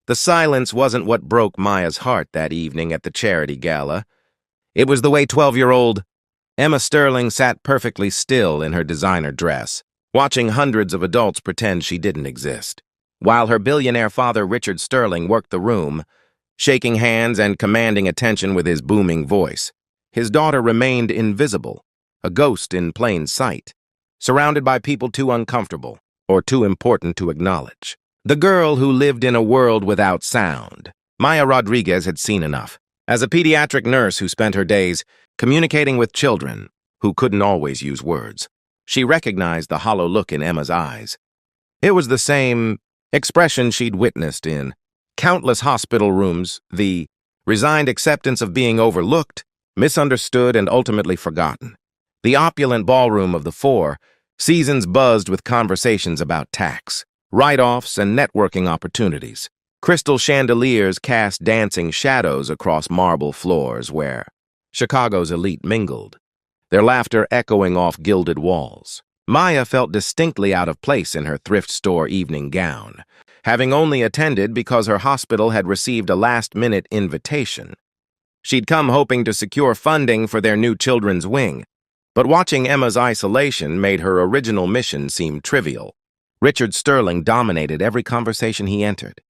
The silence wasn't what broke Maya's heart that evening at the charity gala. It was the way 12-year-old Emma Sterling sat perfectly still in her designer dress, watching hundreds of adults pretend she didn't exist, while her billionaire father Richard Sterling worked the room, shaking hands and commanding attention with his booming voice. His daughter remained invisible, a ghost in plain sight, surrounded by people too uncomfortable or too important to acknowledge. The girl who lived in a world without sound. Maya Rodriguez had seen enough. As a pediatric nurse who spent her days communicating with children who couldn't always use words, she recognized the hollow look in Emma's eyes. It was the same expression she'd witnessed in countless hospital rooms, the resigned acceptance of being overlooked, misunderstood, and ultimately forgotten. The opulent ballroom of the Four Seasons buzzed with conversations about tax, write-offs, and networking opportunities. Crystal chandeliers cast dancing shadows across marble floors where Chicago's elite mingled, their laughter echoing off gilded walls. Maya felt distinctly out of place in her thrift store evening gown, having only attended because her hospital had received a last-minute invitation. She'd come hoping to secure funding for their new children's wing, but watching Emma's isolation made her original mission seem trivial. Richard Sterling dominated every conversation he entered,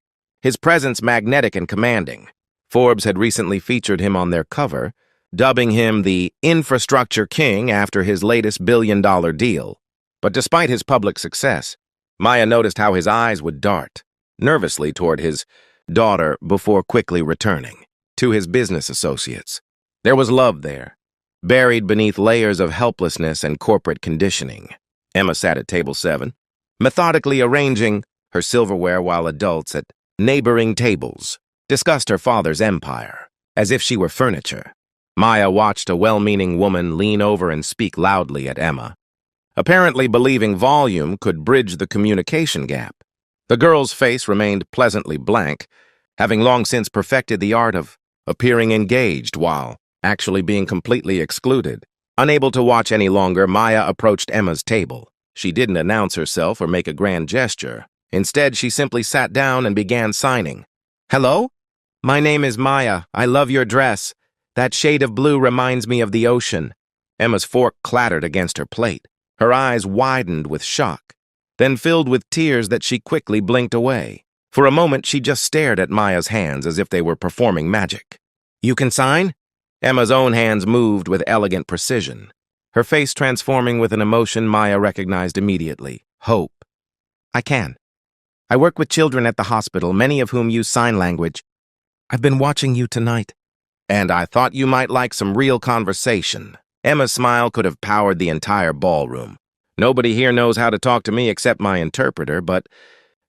his presence magnetic and commanding. Forbes had recently featured him on their cover, dubbing him the infrastructure king after his latest billion-dollar deal. But despite his public success, Maya noticed how his eyes would dart nervously toward his daughter before quickly returning to his business associates. There was love there, buried beneath layers of helplessness and corporate conditioning. Emma sat at table 7, methodically arranging her silverware while adults at neighboring tables discussed her father's empire, as if she were furniture. Maya watched a well-meaning woman lean over and speak loudly at Emma, apparently believing volume could bridge the communication gap. The girl's face remained pleasantly blank, having long since perfected the art of appearing engaged while actually being completely excluded. Unable to watch any longer, Maya approached Emma's table. She didn't announce herself or make a grand gesture. Instead, she simply sat down and began signing. "Hello? My name is Maya. I love your dress. That shade of blue reminds me of the ocean." Emma's fork clattered against her plate. Her eyes widened with shock, then filled with tears that she quickly blinked away. For a moment, she just stared at Maya's hands as if they were performing magic. "You can sign?" Emma's own hands moved with elegant precision, her face transforming with an emotion Maya recognized immediately: hope. "I can. I work with children at the hospital, many of whom use sign language. I've been watching you tonight, and I thought you might like some real conversation." Emma's smile could have powered the entire ballroom. "Nobody here knows how to talk to me except my interpreter, but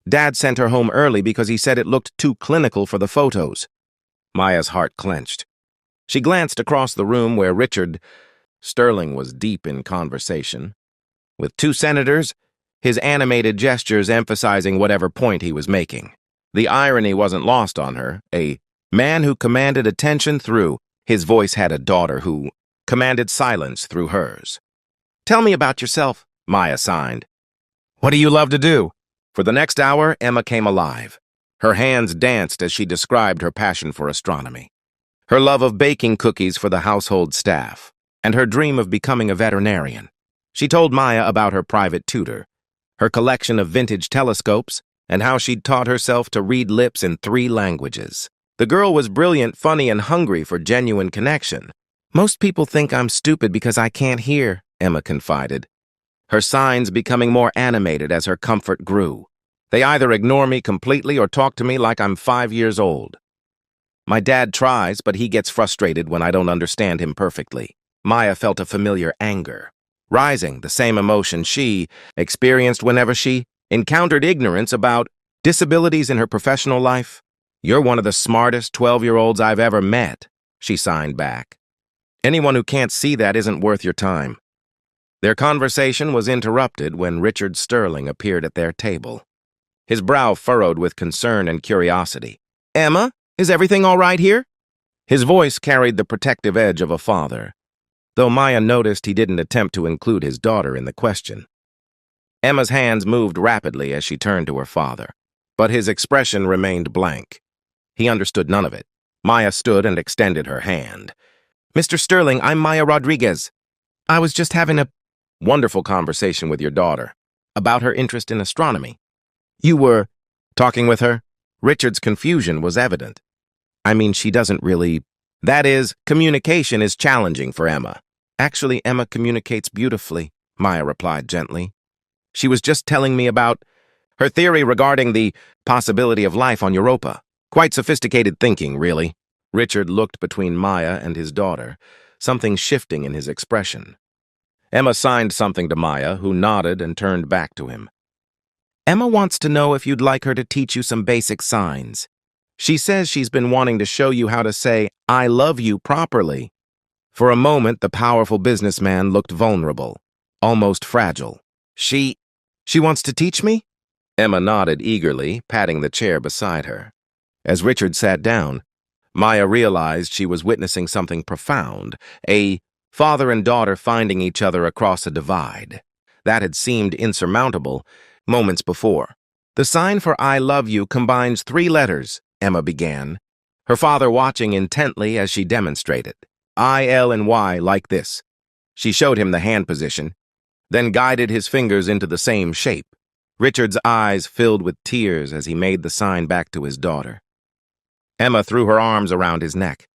Dad sent her home early because he said it looked too clinical for the photos." Maya's heart clenched. She glanced across the room where Richard Sterling was deep in conversation with 2 senators, his animated gestures emphasizing whatever point he was making. The irony wasn't lost on her. A man who commanded attention through his voice had a daughter who commanded silence through hers. "Tell me about yourself," Maya signed. "What do you love to do?" For the next hour, Emma came alive. Her hands danced as she described her passion for astronomy, her love of baking cookies for the household staff, and her dream of becoming a veterinarian. She told Maya about her private tutor, her collection of vintage telescopes, and how she'd taught herself to read lips in 3 languages. The girl was brilliant, funny, and hungry for genuine connection. "Most people think I'm stupid because I can't hear," Emma confided, her signs becoming more animated as her comfort grew. "They either ignore me completely or talk to me like I'm 5 years old. My dad tries, but he gets frustrated when I don't understand him perfectly." Maya felt a familiar anger rising, the same emotion she experienced whenever she encountered ignorance about disabilities in her professional life. "You're one of the smartest 12-year-olds I've ever met," she signed back. "Anyone who can't see that isn't worth your time." Their conversation was interrupted when Richard Sterling appeared at their table, his brow furrowed with concern and curiosity. "Emma, is everything all right here?" His voice carried the protective edge of a father, though Maya noticed he didn't attempt to include his daughter in the question. Emma's hands moved rapidly as she turned to her father. but his expression remained blank. He understood none of it. Maya stood and extended her hand. "Mr. Sterling, I'm Maya Rodriguez. I was just having a wonderful conversation with your daughter about her interest in astronomy." "You were talking with her?" Richard's confusion was evident. "I mean, she doesn't really—" "That is, communication is challenging for Emma." "Actually, Emma communicates beautifully," Maya replied gently. "She was just telling me about her theory regarding the possibility of life on Europa. Quite sophisticated thinking, really." Richard looked between Maya and his daughter, something shifting in his expression. Emma signed something to Maya, who nodded and turned back to him. "Emma wants to know if you'd like her to teach you some basic signs. She says she's been wanting to show you how to say, 'I love you' properly." For a moment, the powerful businessman looked vulnerable, almost fragile. She wants to teach me?" Emma nodded eagerly, patting the chair beside her. As Richard sat down, Maya realized she was witnessing something profound, a father and daughter finding each other across a divide that had seemed insurmountable moments before. "The sign for 'I love you' combines 3 letters, Emma began, her father watching intently as she demonstrated. "I, L, and Y like this." She showed him the hand position, then guided his fingers into the same shape. Richard's eyes filled with tears as he made the sign back to his daughter. Emma threw her arms around his neck,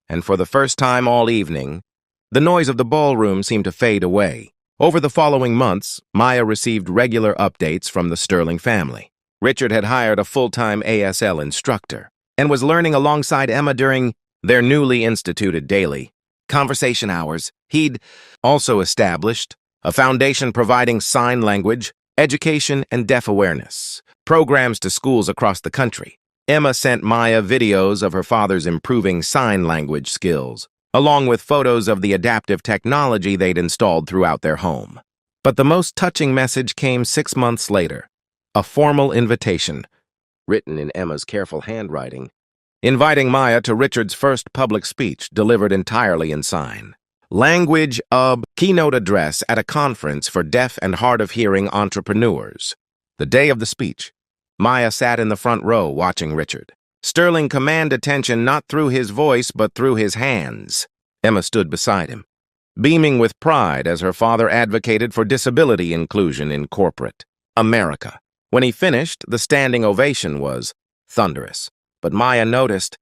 and for the first time all evening, the noise of the ballroom seemed to fade away. Over the following months, Maya received regular updates from the Sterling family. Richard had hired a full-time ASL instructor and was learning alongside Emma during their newly instituted daily conversation hours. He'd also established a foundation providing sign language, education, and deaf awareness programs to schools across the country. Emma sent Maya videos of her father's improving sign language skills, along with photos of the adaptive technology they'd installed throughout their home. But the most touching message came 6 months later, a formal invitation, written in Emma's careful handwriting, inviting Maya to Richard's first public speech delivered entirely in sign language keynote address at a conference for deaf and hard-of-hearing entrepreneurs. The day of the speech, Maya sat in the front row watching Richard. Sterling commanded attention not through his voice but through his hands. Emma stood beside him, beaming with pride as her father advocated for disability inclusion in corporate America. When he finished, the standing ovation was thunderous, but Maya noticed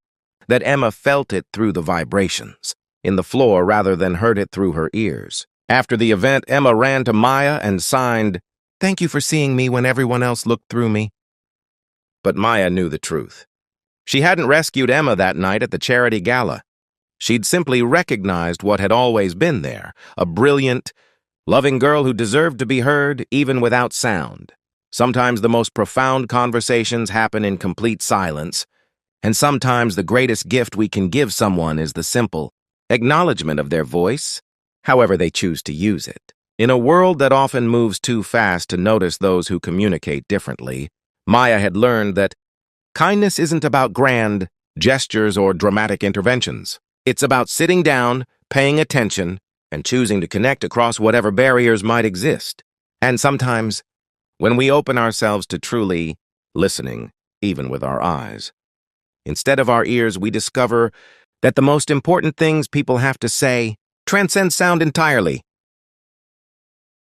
that Emma felt it through the vibrations in the floor rather than heard it through her ears. After the event, Emma ran to Maya and signed, "Thank you for seeing me when everyone else looked through me." But Maya knew the truth. She hadn't rescued Emma that night at the charity gala. She'd simply recognized what had always been there, a brilliant, loving girl who deserved to be heard even without sound. Sometimes the most profound conversations happen in complete silence, and sometimes the greatest gift we can give someone is the simple acknowledgement of their voice, however they choose to use it. In a world that often moves too fast to notice those who communicate differently, Maya had learned that kindness isn't about grand gestures or dramatic interventions. It's about sitting down, paying attention, and choosing to connect across whatever barriers might exist. And sometimes, when we open ourselves to truly listening, even with our eyes, instead of our ears, we discover that the most important things people have to say transcend sound entirely.